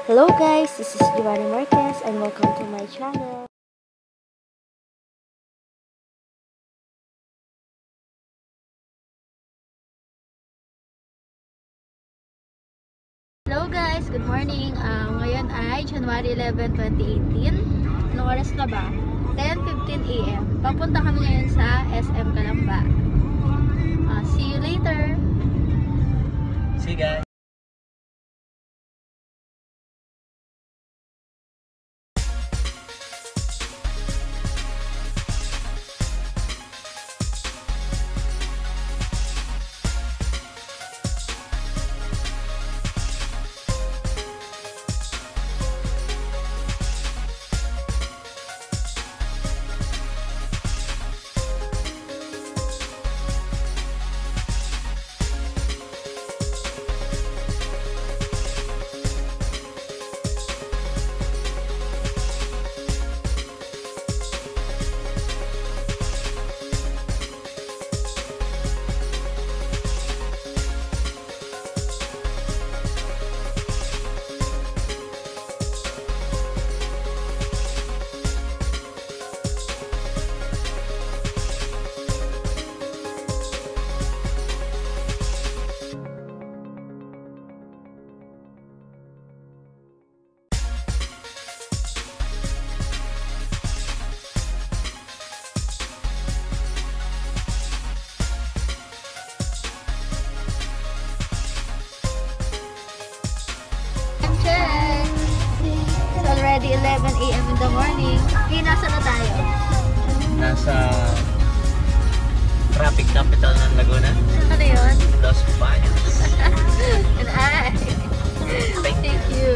Hello guys, this is Giovanni Marquez and welcome to my channel. Hello guys, good morning. Ngayon ay January 11, 2018. Anong oras na ba? 10:15 AM. Papunta kami ngayon sa SM Calamba. See you later. See you guys. Already 11 AM in the morning. Okay, nasa na tayo? Nasa traffic capital ng Laguna. Ano yun? Los Baños. And I. Thank you.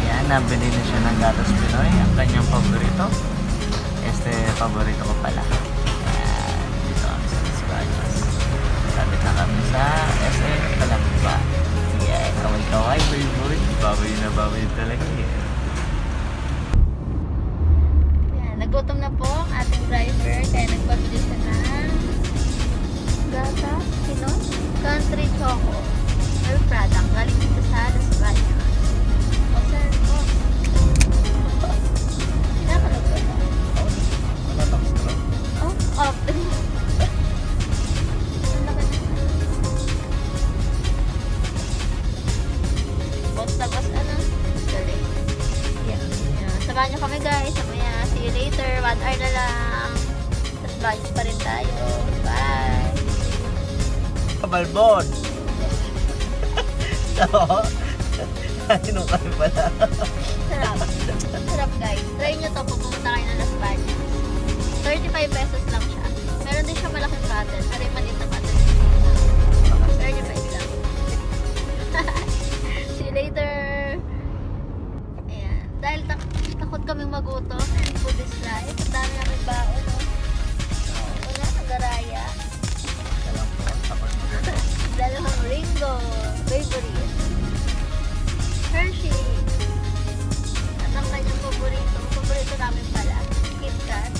Yan, nabili na siya ng gatas Pinoy. Ang kanyang paborito. Paborito ko pala. Yan, dito kami sa Los Baños. Sabit na kami sa SM Calamba. Yan, kaway-kaway, boy. Baboy na baboy talaga eh. Yan, nagutom na po ang ating driver. Kaya nagpabili siya ng Gata, Country Choco. May product. Galing dito sa Los Baños. O, sir, po. Pinakalog ko na. Wala pang straw. Oh, off. Boss na boss, ano? Galing. Yan. Yan. Samahan nyo kami guys. Samaya. See you later. 1 hour na lang. Tapos budget pa rin tayo. Bye. Kabalbon! Oo. Inom kami pala. Sarap. Sarap guys. Try nyo to pag pumunta kayo ng Las Bañas. 35 pesos lang siya. Meron din siya malaking bottle. Pero yung maliit na bottle. 35 lang. See you later. Ayan. Dahil takot kaming magutom and food is life. Ang dami namin baon, no? Wala, nagaraya. Dalawang Ringo. Favorite. Hershey. At ang kanyang paborito. Paborito namin pala. Kit Kat.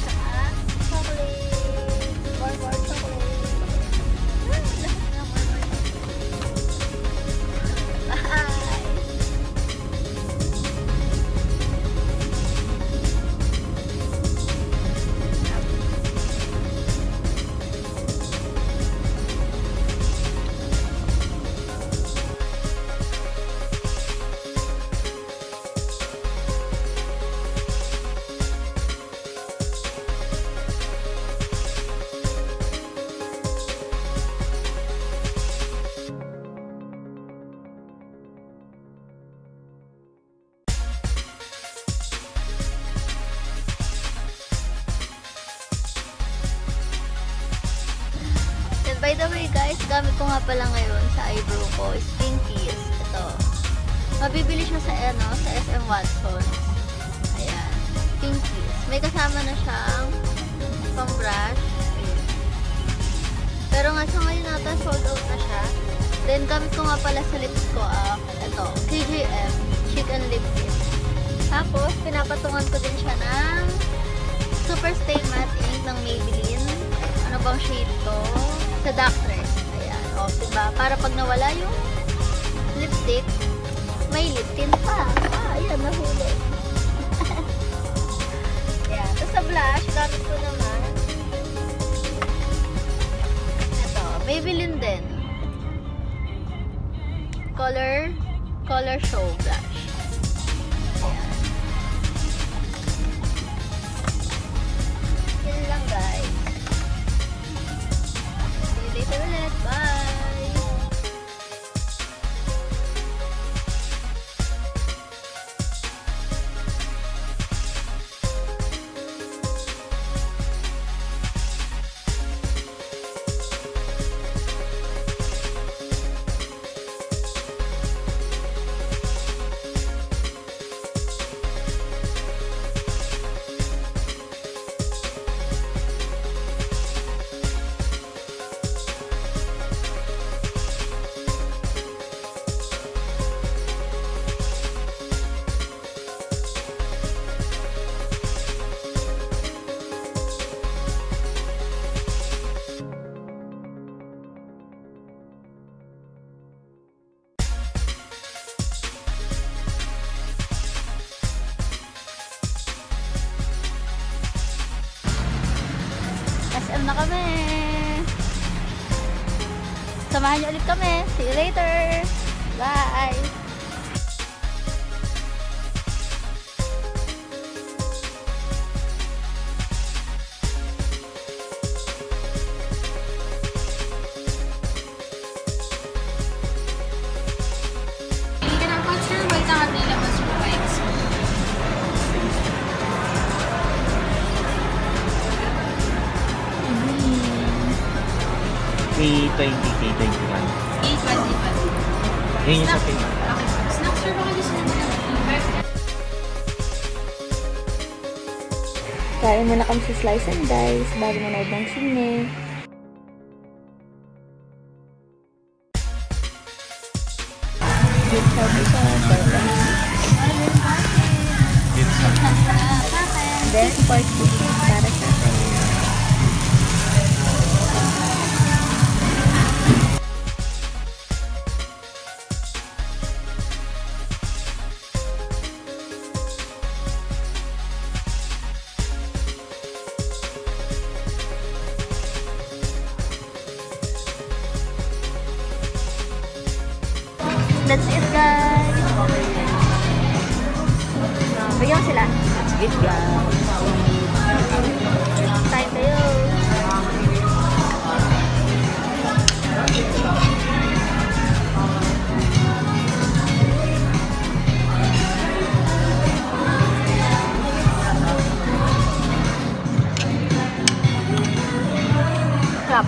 Saka chocolate. More chocolate. Lahat na more chocolate. Bye! And by the way guys, gamit ko nga pala ngayon sa eyebrow ko is Pinkies. Ito. Mabibili siya sa sa SM Watsons. Ayan. Pinkies. May kasama na siyang pang brush. Ayan. Pero nga sa ngayon nata sold out na siya. Then gamit ko nga pala sa lips ko ito, KJM Cheek and Lip Tint. Tapos pinapatungan ko din siya ng Super Stay Para pag nawala yung lipstick, may lip tint pa. Ayan, nahuli. Ayan. Tapos sa blush, gamit ko naman. Ito, Maybelline din. Color Show blush. Ayan. Yan lang, guys. See you later ulit. Bye! SM na kami. Samahan niyo ulit kami. See you later. Bye. Hindi ka ng culture, wait ang ating labas mo guys. K20, K21. 8:20. Yun yung sa pin. Okay, snacks or baka gusto mo lang. Kain muna kami sa Slice and Dice bago manood ng sine. Good sa isa, then pork chicken para sa atin. That's it, guys. Bigyan mo sila. That's it, guys. Kain kayo. Sarap.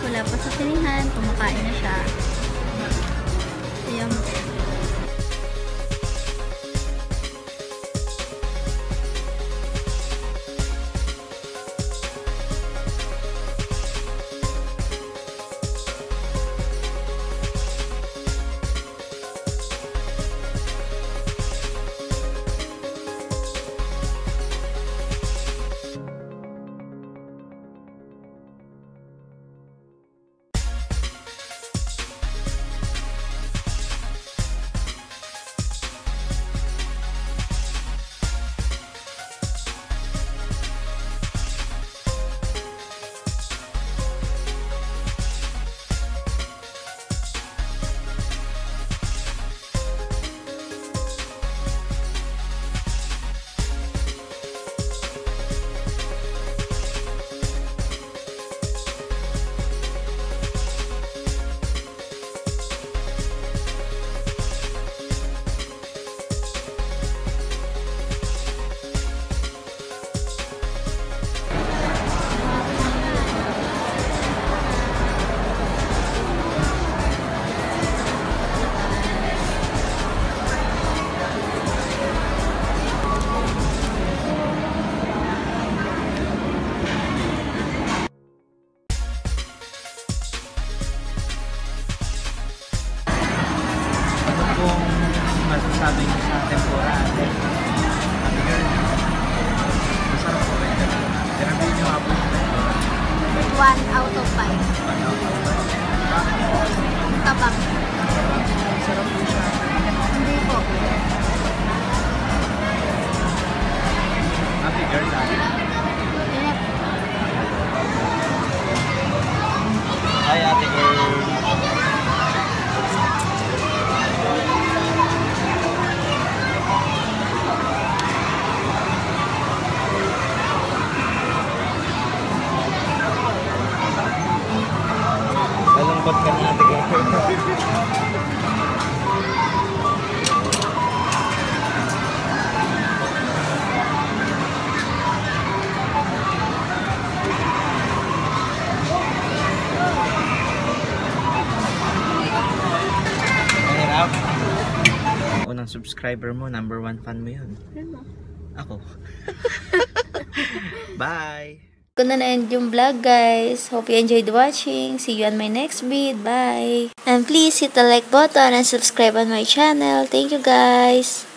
Wala pa sa sinihan, kumakain na siya. Ayan. pong masasabi niyo sa tempura? Ate girl, masarap po rin ito. I-review niyo nga po yung tempura. 1 out of 5. Tabak. Masarap po siya. Hindi po. Ate girl, Inip. hi ate girl. Malungkot ka na ate girl. Mahirap. Unang subscriber mo, number 1 fan mo yun. Ako. Bye! Ko na na-end yung vlog, guys. Hope you enjoyed watching. See you on my next vid. Bye! And please hit the like button and subscribe on my channel. Thank you, guys!